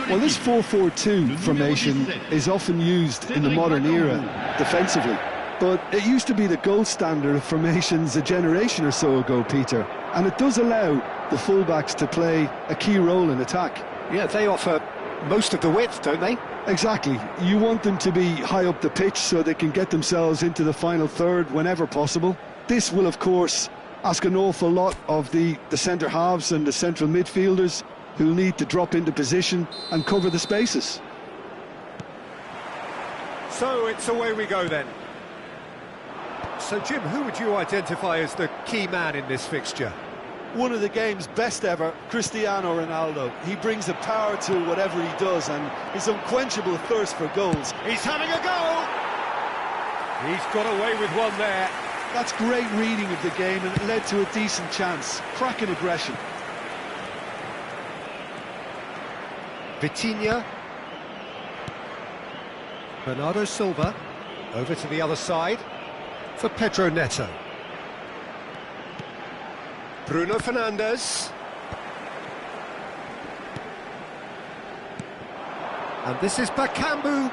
Well, this 4-4-2 formation is often used in the modern era defensively, but it used to be the gold standard of formations a generation or so ago, Peter, and it does allow the fullbacks to play a key role in attack. Yeah, they offer most of the width, don't they? Exactly. You want them to be high up the pitch so they can get themselves into the final third whenever possible. This will, of course, ask an awful lot of the centre halves and the central midfielders, who'll need to drop into position and cover the spaces. So it's away we go then. So Jim, who would you identify as the key man in this fixture? One of the game's best ever, Cristiano Ronaldo. He brings the power to whatever he does and his unquenchable thirst for goals. He's having a go! He's got away with one there. That's great reading of the game, and it led to a decent chance. Cracking aggression. Vitinha. Bernardo Silva. Over to the other side for Pedro Neto. Bruno Fernandes. And this is Bakambu.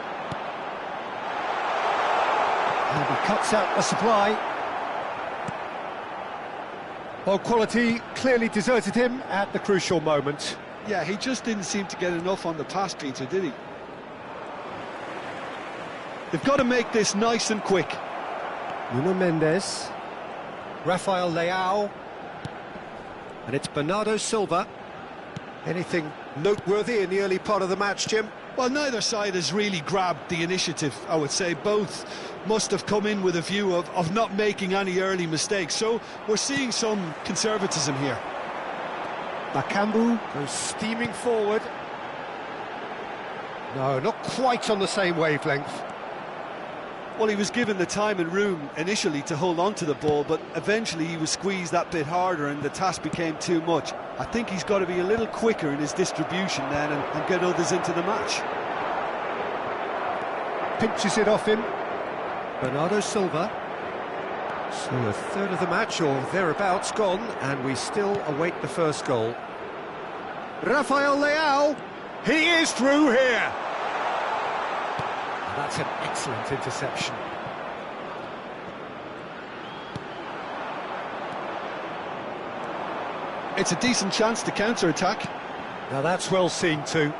And he cuts out the supply. Well, quality clearly deserted him at the crucial moment. Yeah, he just didn't seem to get enough on the pass, Peter, did he? They've got to make this nice and quick. Nuno Mendes. Rafael Leao. And it's Bernardo Silva. Anything noteworthy in the early part of the match, Jim? Well, neither side has really grabbed the initiative, I would say. Both must have come in with a view of not making any early mistakes. So we're seeing some conservatism here. Bakambu goes steaming forward. No, not quite on the same wavelength. Well, he was given the time and room initially to hold on to the ball, but eventually he was squeezed that bit harder and the task became too much. I think he's got to be a little quicker in his distribution then and get others into the match. Pinches it off him. Bernardo Silva. So a third of the match or thereabouts gone, and we still await the first goal. Rafael Leao. He is through here. That's an excellent interception. It's a decent chance to counter-attack. Now that's well seen too.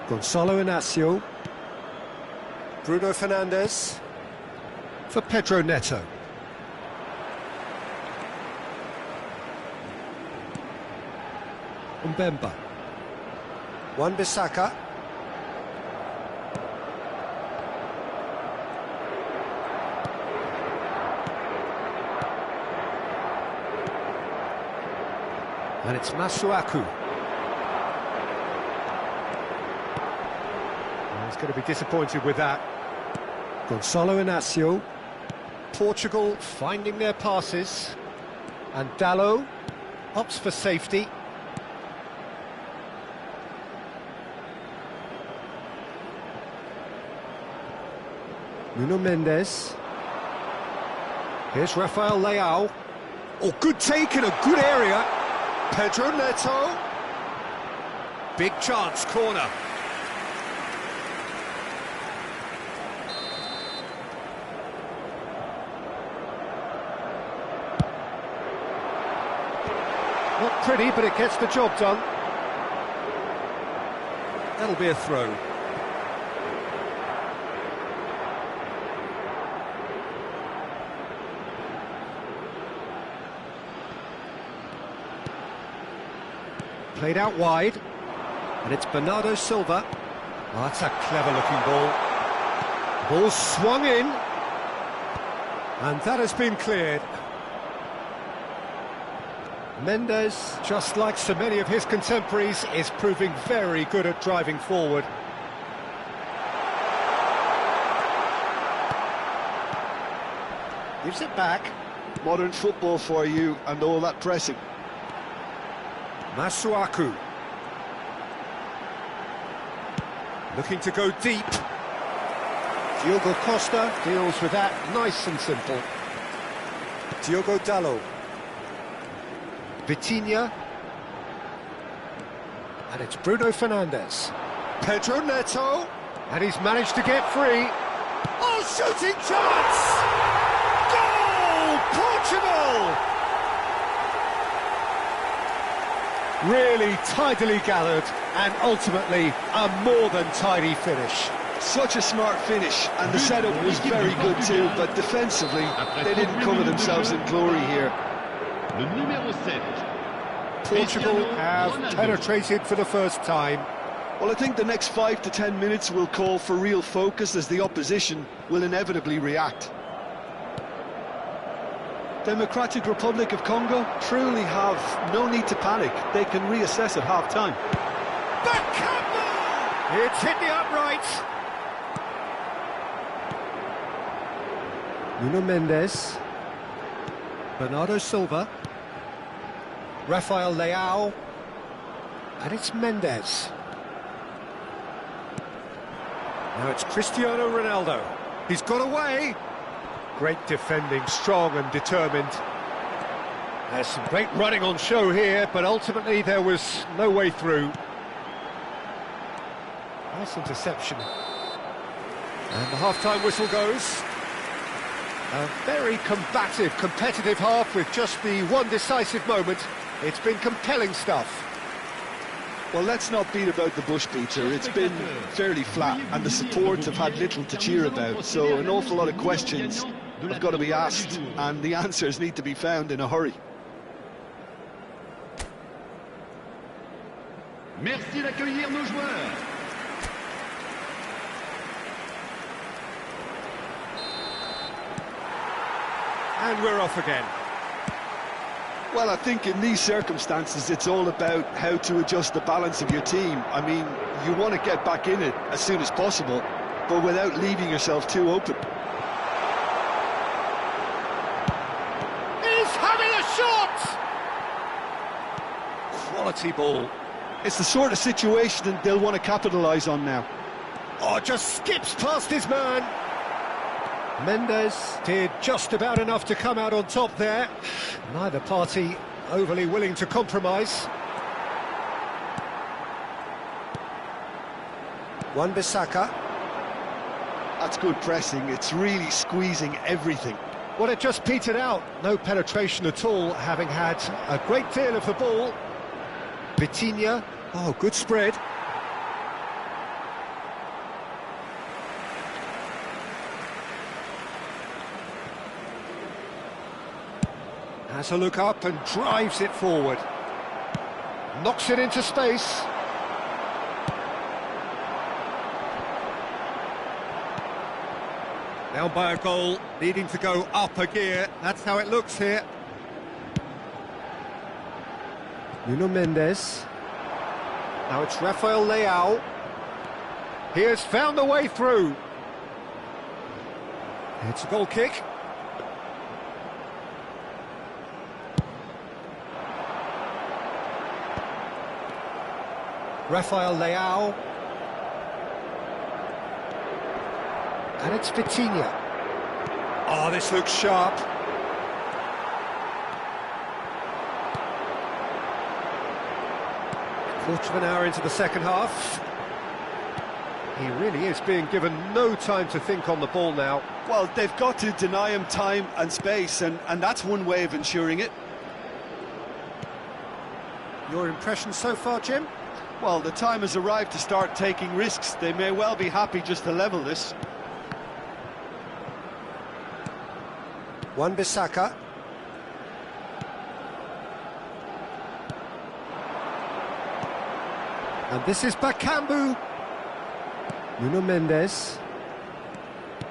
Gonzalo Inacio. Bruno Fernandes. For Pedro Neto. Mbemba. Wan-Bissaka. And it's Masuaku. He's going to be disappointed with that. Gonzalo Inacio. Portugal finding their passes. And Dalot opts for safety. Nuno Mendes. Here's Rafael Leao. Oh, good take in a good area. Pedro Neto. Big chance, corner. Not pretty, but it gets the job done. That'll be a throw. Played out wide, and it's Bernardo Silva. Oh, that's a clever-looking ball. Ball swung in, and that has been cleared. Mendes, just like so many of his contemporaries, is proving very good at driving forward. Gives it back. Modern football for you and all that pressing. Masuaku. Looking to go deep. Diogo Costa deals with that nice and simple. Diogo Dalot. Vitinha. And it's Bruno Fernandes. Pedro Neto. And he's managed to get free. Oh, shooting chance! Goal! Portugal! Really tidily gathered, and ultimately a more than tidy finish. Such a smart finish, and the setup was very good too, but defensively, they didn't cover themselves in glory here. Portugal have penetrated for the first time. Well, I think the next 5 to 10 minutes will call for real focus as the opposition will inevitably react. Democratic Republic of Congo truly have no need to panic. They can reassess at half-time. Bakambu! It's hit the uprights. Nuno Mendes. Bernardo Silva. Rafael Leao. And it's Mendes. Now it's Cristiano Ronaldo. He's got away. Great defending, strong and determined. There's some great running on show here, but ultimately there was no way through. Nice interception. And the half-time whistle goes. A very combative, competitive half with just the one decisive moment. It's been compelling stuff. Well, let's not beat about the bush, Peter. It's been fairly flat, and the support have had little to cheer about, so an awful lot of questions have got to be asked, and the answers need to be found in a hurry. Merci d'accueillir nos joueurs. And we're off again. Well, I think in these circumstances, it's all about how to adjust the balance of your team. I mean, you want to get back in it as soon as possible, but without leaving yourself too open. He's having a shot! Quality ball. It's the sort of situation that they'll want to capitalise on now. Oh, just skips past his man. Mendes did just about enough to come out on top there. Neither party overly willing to compromise. Wan-Bissaka. That's good pressing. It's really squeezing everything. Well, it just petered out. No penetration at all, having had a great deal of the ball. Vitinha. Oh, good spread. Has a look up and drives it forward. Knocks it into space. Down by a goal, needing to go up a gear. That's how it looks here. Nuno Mendes. Now it's Rafael Leao. He has found a way through. It's a goal kick. Rafael Leao. And it's Vitinha. Oh, this looks sharp. Quarter of an hour into the second half. He really is being given no time to think on the ball now. Well, they've got to deny him time and space, and that's one way of ensuring it. Your impression so far, Jim? Well, the time has arrived to start taking risks. They may well be happy just to level this. Wan-Bissaka. And this is Bakambu. Nuno Mendes.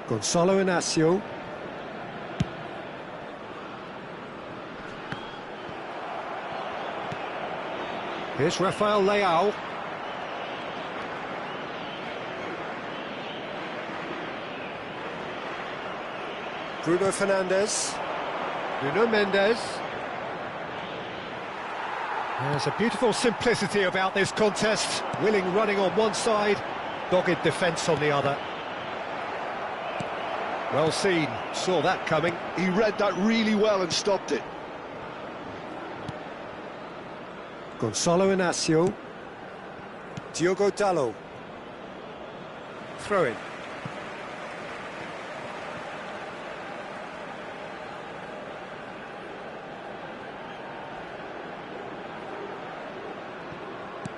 Gonçalo Inácio. Here's Rafael Leao. Bruno Fernandes. Nuno Mendes. There's a beautiful simplicity about this contest. Willing running on one side, dogged defence on the other. Well seen, saw that coming. He read that really well and stopped it. Gonçalo Inácio. Diogo Dalot. Throw in.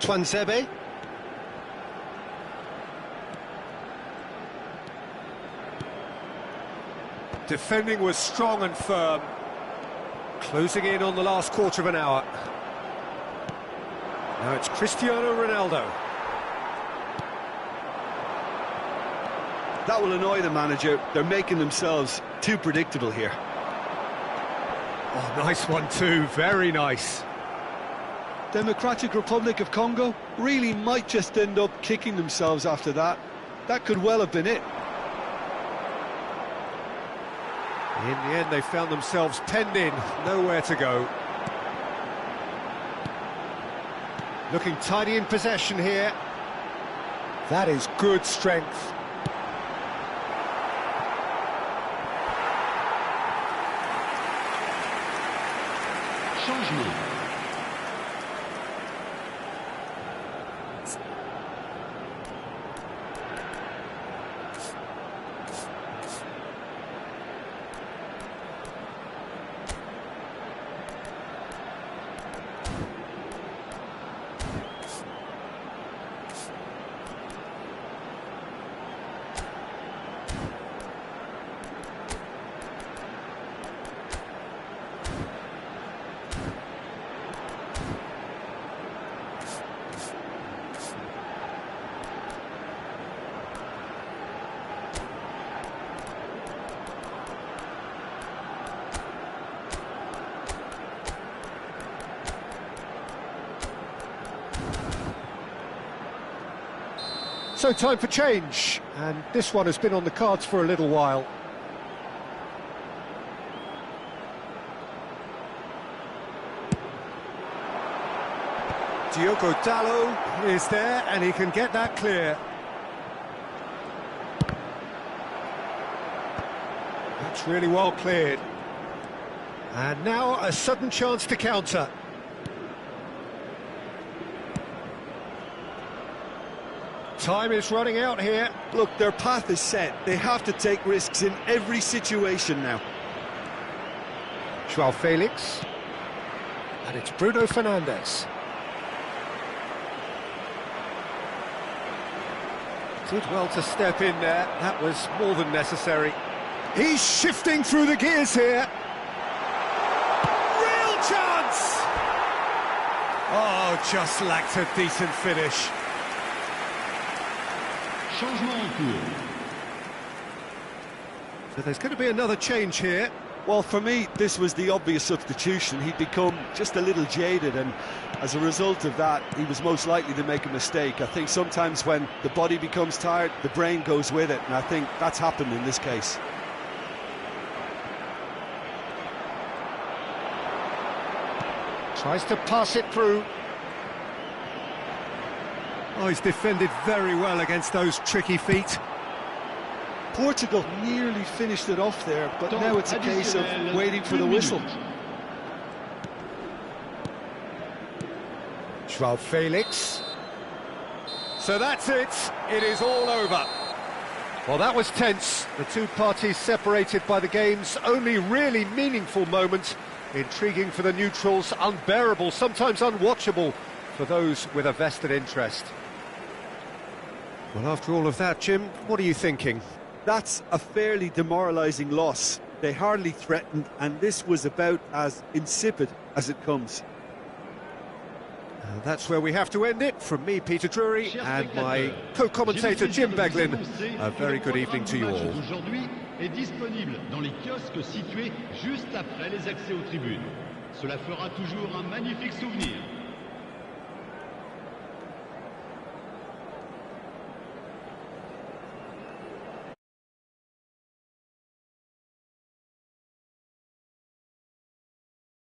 Tuanzebe. Defending was strong and firm. Closing in on the last quarter of an hour. Now it's Cristiano Ronaldo. That will annoy the manager. They're making themselves too predictable here. Oh, nice one too, very nice. Democratic Republic of Congo really might just end up kicking themselves after that. That could well have been it. In the end, they found themselves penned in, nowhere to go. Looking tidy in possession here. That is good strength. Changement. So time for change, and this one has been on the cards for a little while. Diogo Dalot is there, and he can get that clear. That's really well cleared. And now a sudden chance to counter. Time is running out here. Look, their path is set. They have to take risks in every situation now. João Felix. And it's Bruno Fernandes. Did well to step in there. That was more than necessary. He's shifting through the gears here. Real chance! Oh, just lacked a decent finish. Changement en cours. So there's going to be another change here. Well, for me, this was the obvious substitution. He'd become just a little jaded, and as a result of that, he was most likely to make a mistake. I think sometimes when the body becomes tired, the brain goes with it, and I think that's happened in this case. Tries to pass it through. Oh, he's defended very well against those tricky feet. Portugal nearly finished it off there, but now it's a case of waiting for the whistle. João Felix. So that's it. It is all over. Well, that was tense. The two parties separated by the game's only really meaningful moment. Intriguing for the neutrals, unbearable, sometimes unwatchable for those with a vested interest. Well, after all of that, Jim, what are you thinking? That's a fairly demoralising loss. They hardly threatened, and this was about as insipid as it comes. That's where we have to end it. From me, Peter Drury, and my co-commentator Jim Beglin, a very good evening to you all. Aujourd'hui est disponible dans les kiosques situés juste après les accès aux tribunes. Cela fera toujours un magnifique souvenir.